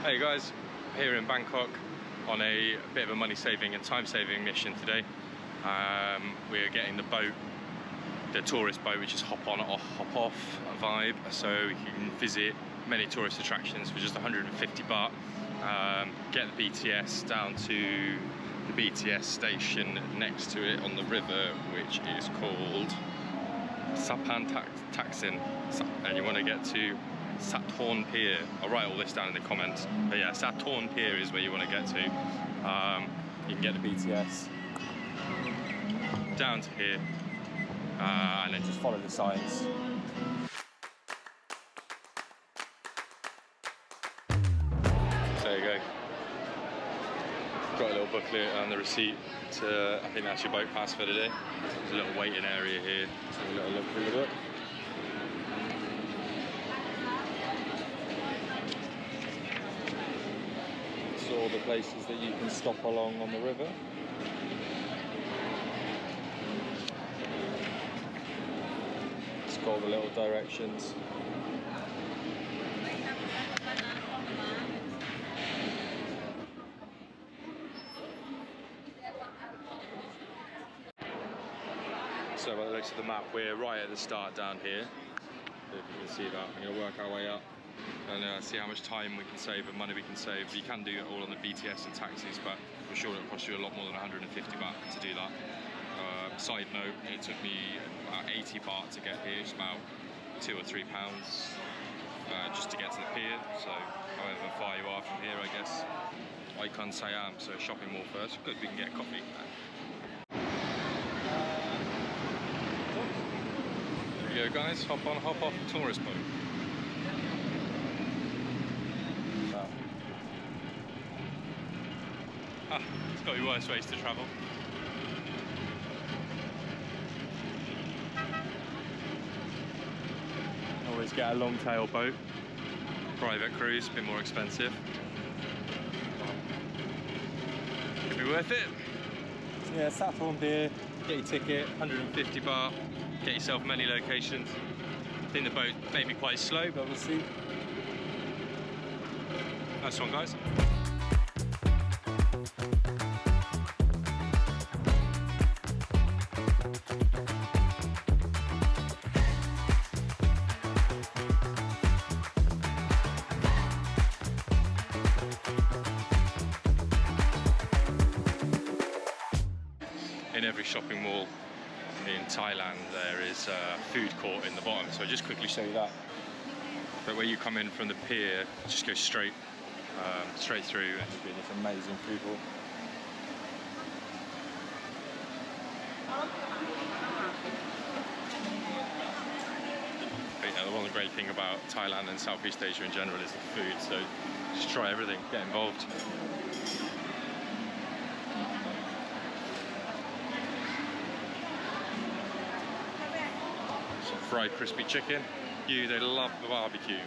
Hey guys, here in Bangkok on a bit of a money saving and time saving mission today. We're getting the boat, the tourist boat, which is hop on or hop off vibe, so you can visit many tourist attractions for just 150 baht. Get the BTS down to the BTS station next to it on the river, which is called Sathorn Taksin, and you want to get to Sathorn Pier. I'll write all this down in the comments, but yeah, Sathorn Pier is where you want to get to. You can get the BTS down to here and then just follow the signs. So there you go, got a little booklet and the receipt to, I think that's your boat pass for today. There's a little waiting area here, so a little look through the book. All the places that you can stop along on the river. It's got all the little directions. So by the looks of the map, we're right at the start down here. If you can see that, we're going to work our way up and see how much time we can save and money we can save. You can do it all on the BTS and taxis, but I'm sure it'll cost you a lot more than 150 baht to do that. Side note, it took me about 80 baht to get here. It's about £2 or £3 just to get to the pier. So however far you are from here, I guess. Icon Siam, so shopping mall first. Good, we can get coffee. There you go guys, hop on, hop off the tourist boat. It's got to be worse ways to travel. Always get a long tail boat. Private cruise, a bit more expensive. Could be worth it. So yeah, Sathorn Pier, get your ticket, 150 baht, get yourself many locations. I think the boat may be quite slow, but we'll see. Nice one guys. In every shopping mall in Thailand there is a food court in the bottom, so I'll just quickly show you that. But where you come in from the pier, just go straight through and you'll be in this amazing food hall. But, you know, the one great thing about Thailand and Southeast Asia in general is the food, so just try everything, get involved. Fried crispy chicken. They love the barbecue.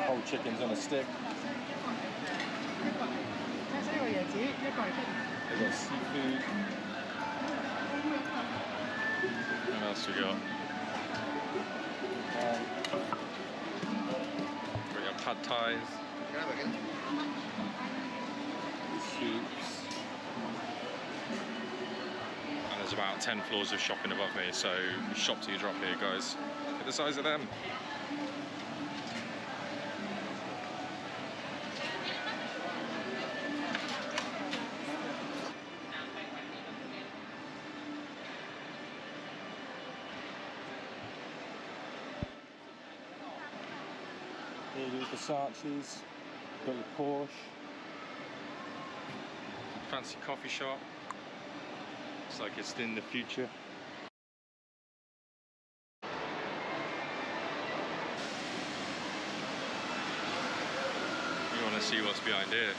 Whole chickens on a stick. They've got seafood. What else we got? We got pad thais. Soups. There's about 10 floors of shopping above me, so shop till you drop here guys. Look at the size of them. Here you got Versace's, got your Porsche. Fancy coffee shop. Looks like it's in the future. You want to see what's behind here?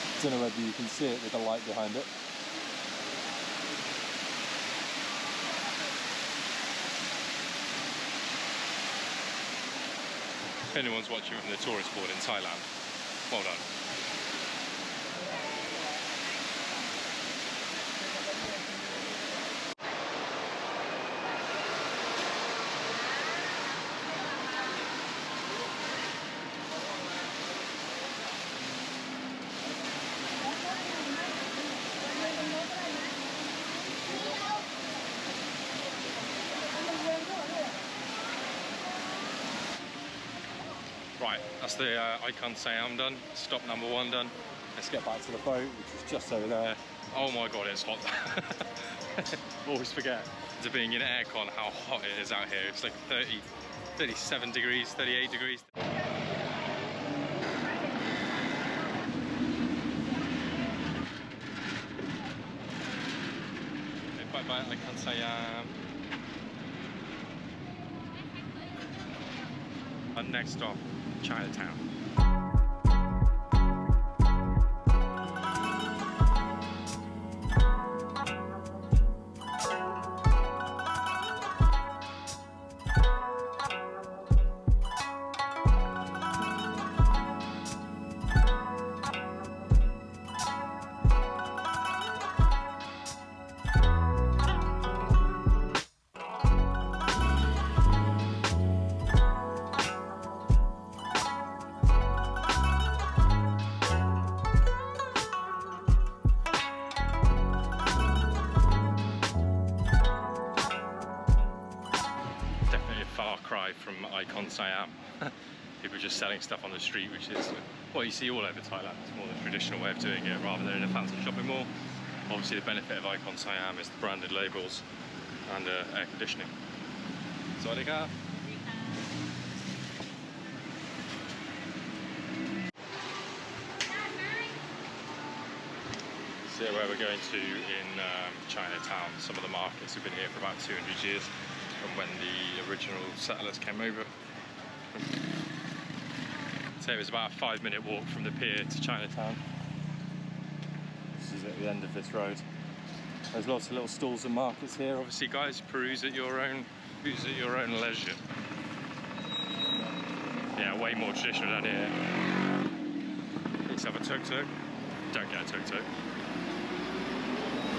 I don't know whether you can see it with the light behind it. If anyone's watching from the tourist board in Thailand, well done. Right, that's the Icon Siam done. Stop number 1 done. Let's get back to the boat, which is just over there. Oh my god, it's hot. Always forget to being in aircon how hot it is out here. It's like 30, 37 degrees, 38 degrees. Bye bye, Icon Siam. And next stop, Chinatown. Cry from Icon Siam. People just selling stuff on the street, which is what you see all over Thailand. It's more the traditional way of doing it rather than in a fancy shopping mall. Obviously the benefit of Icon Siam is the branded labels and air conditioning. Sawadika. So where we're going to in Chinatown, some of the markets have been here for about 200 years. From when the original settlers came over. So it was about a 5-minute walk from the pier to Chinatown. This is at the end of this road. There's lots of little stalls and markets here. Obviously guys, peruse at your own leisure. Yeah, way more traditional down here. Let's have a tuk-tuk. Don't get a tuk-tuk.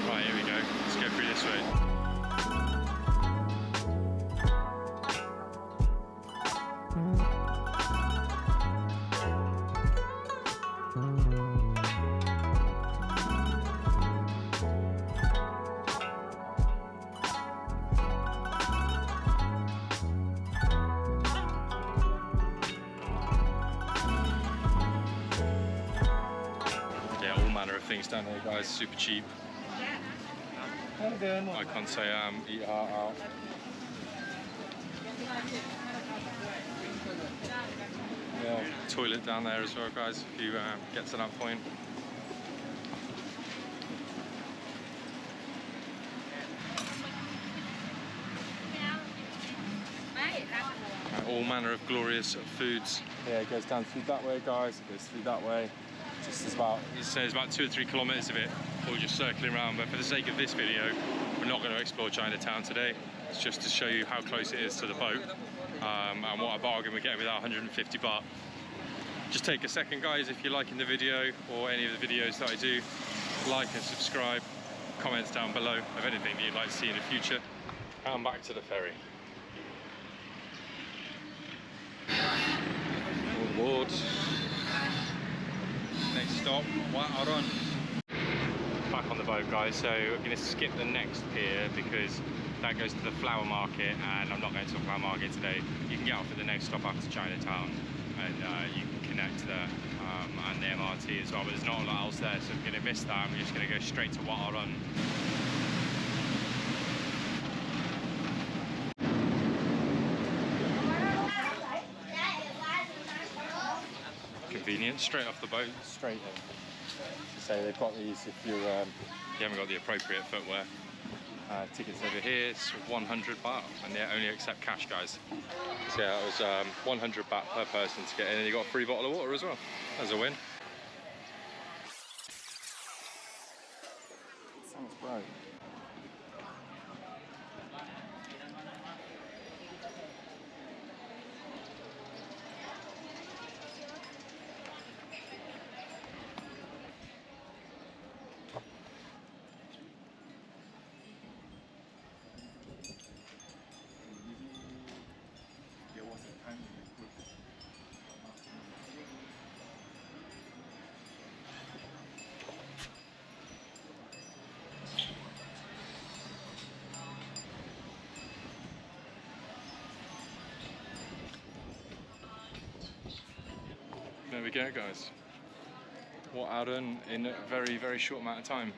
Right, here we go. Let's go through this way. Things down there, guys, super cheap. Icon Siam, eat heart out. Yeah, toilet down there as well, guys, if you get to that point. All manner of glorious foods. Yeah, it goes down through that way, guys. It goes through that way. Just about, it says about 2 or 3 kilometers of it, or just circling around. But for the sake of this video, we're not going to explore Chinatown today. It's just to show you how close it is to the boat, and what a bargain we're getting with our 150 baht. Just take a second, guys, if you're liking the video or any of the videos that I do, like and subscribe. Comments down below of anything that you'd like to see in the future. And back to the ferry. Oh Lord. Next stop, Wat Arun. Back on the boat, guys, so we're going to skip the next pier because that goes to the flower market, and I'm not going to the flower market today. You can get off at the next stop after Chinatown, and you can connect there, and the MRT as well, but there's not a lot else there, so we're going to miss that. We're just going to go straight to Wat Arun. Convenient, straight off the boat, straight in. So they've got these if you haven't got the appropriate footwear. Tickets over here, it's 100 baht, and they only accept cash, guys. So yeah, it was 100 baht per person to get in, and you got a free bottle of water as well. That's a win. Sounds great. we go, guys. Wat Arun in a very, very short amount of time.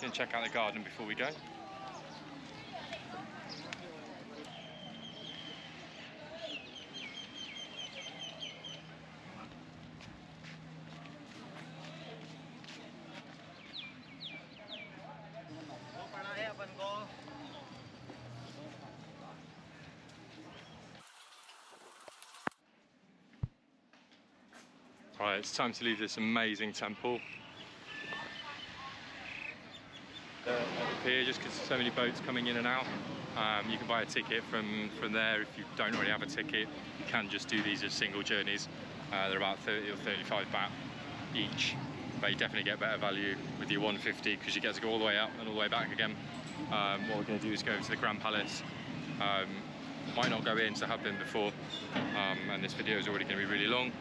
Gonna check out the garden before we go. Right, it's time to leave this amazing temple. At the pier, just because there's so many boats coming in and out. You can buy a ticket from there. If you don't already have a ticket, you can just do these as single journeys. They're about 30 or 35 baht each, but you definitely get better value with your 150 because you get to go all the way up and all the way back again. What we're going to do is go to the Grand Palace. Might not go in, so I have been before, and this video is already going to be really long.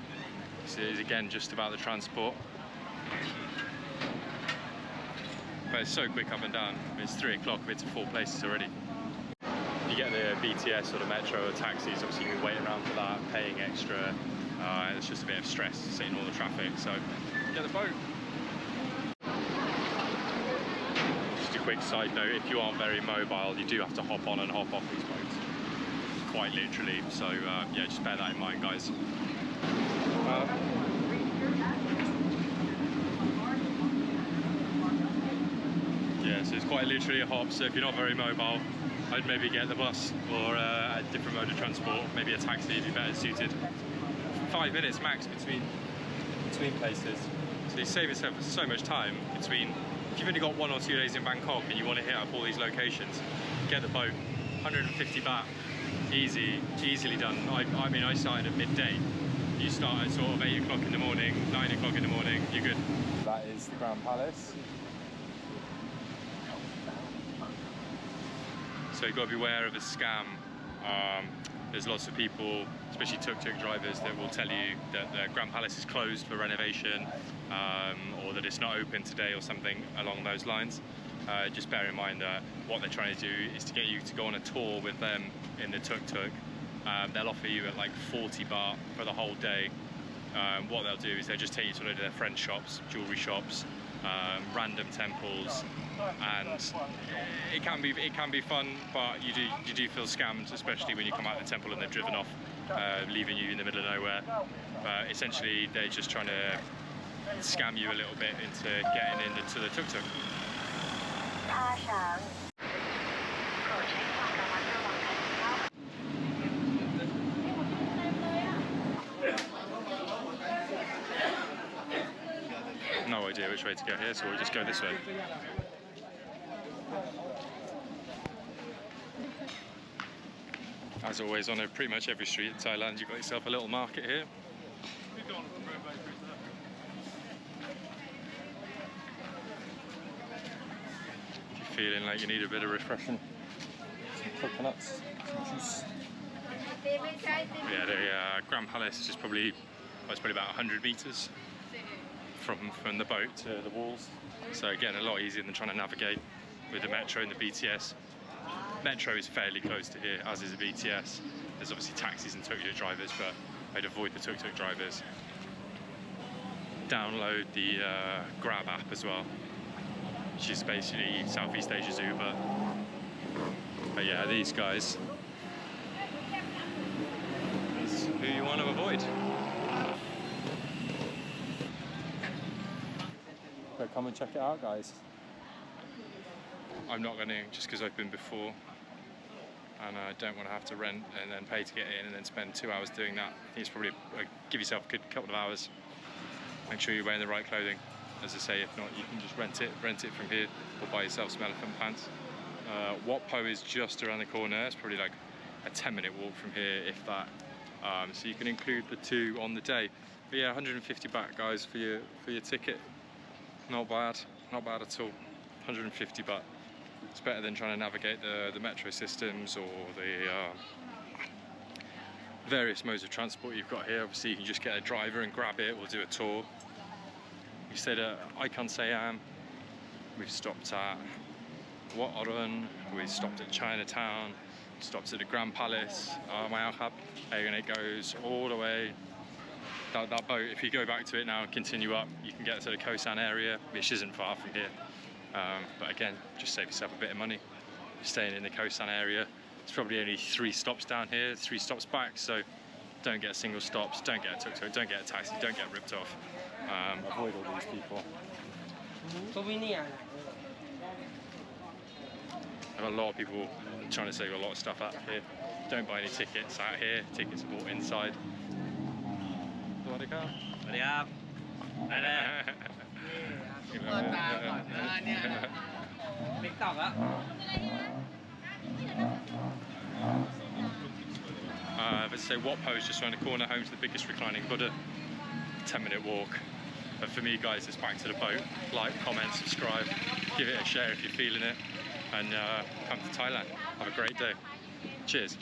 This is again just about the transport. But it's so quick up and down. It's 3 o'clock, we're to 4 places already. If you get the BTS or the metro or taxis, obviously you can wait around for that, paying extra. It's just a bit of stress seeing all the traffic, so get the boat. Just a quick side note, if you aren't very mobile, you do have to hop on and hop off these boats, quite literally, so yeah, just bear that in mind, guys. Yeah, so it's quite literally a hop, so if you're not very mobile, I'd maybe get the bus or a different mode of transport, maybe a taxi if you're better suited. 5 minutes max between places. So you save yourself so much time between, if you've only got 1 or 2 days in Bangkok and you want to hit up all these locations, get the boat, 150 baht, easily done. I mean, I started at midday. You start at sort of 8 o'clock in the morning, 9 o'clock in the morning, you're good. That is the Grand Palace. So you've got to be aware of a scam. There's lots of people, especially tuk-tuk drivers, that will tell you that the Grand Palace is closed for renovation, or that it's not open today or something along those lines. Just bear in mind that what they're trying to do is to get you to go on a tour with them in the tuk-tuk. They'll offer you at like 40 baht for the whole day. What they'll do is they'll just take you to a load of their friend shops, jewelry shops, random temples, and it can be fun, but you do feel scammed, especially when you come out of the temple and they've driven off, leaving you in the middle of nowhere. But essentially they're just trying to scam you a little bit into getting into the tuk-tuk. No idea which way to go here, so we'll just go this way. As always, on pretty much every street in Thailand, you've got yourself a little market here. If you're feeling like you need a bit of refreshing, some coconuts, some juice. Yeah, the Grand Palace is probably, well, it's probably about 100 meters from the boat to the walls. So again, a lot easier than trying to navigate with the metro and the BTS. Metro is fairly close to here, as is the BTS. There's obviously taxis and tuk-tuk drivers, but I'd avoid the tuk-tuk drivers. Download the Grab app as well, which is basically Southeast Asia's Uber. But yeah, these guys is who you want to avoid. But come and check it out, guys. I'm not going to, just because I've been before and I don't want to have to rent and then pay to get in and then spend 2 hours doing that. I think it's probably, give yourself a good couple of hours. Make sure you're wearing the right clothing. As I say, if not, you can just rent it from here or buy yourself some elephant pants. Wat Pho is just around the corner. It's probably like a 10-minute walk from here, if that. So you can include the 2 on the day. But yeah, 150 baht, guys, for your ticket. Not bad at all. 150 baht. It's better than trying to navigate the metro systems or the various modes of transport you've got here. Obviously, you can just get a driver and grab it or do a tour. We stayed at Icon Siam. We've stopped at Wat Arun, we stopped at Chinatown, stopped at the Grand Palace, and it goes all the way. That boat, if you go back to it now and continue up, you can get to the Koh San area, which isn't far from here. But again, just save yourself a bit of money. Staying in the Koh San area, it's probably only 3 stops down here, 3 stops back, so don't get single stops, don't get a tuk-tuk, don't get a taxi, don't get ripped off. Avoid all these people. There are a lot of people trying to save a lot of stuff out here. Don't buy any tickets out here, tickets are bought inside. Let's say Wat Pho is just around the corner, home to the biggest reclining Buddha. 10-minute walk. But for me, guys, it's back to the boat. Like, comment, subscribe, give it a share if you're feeling it, and come to Thailand. Have a great day. Cheers.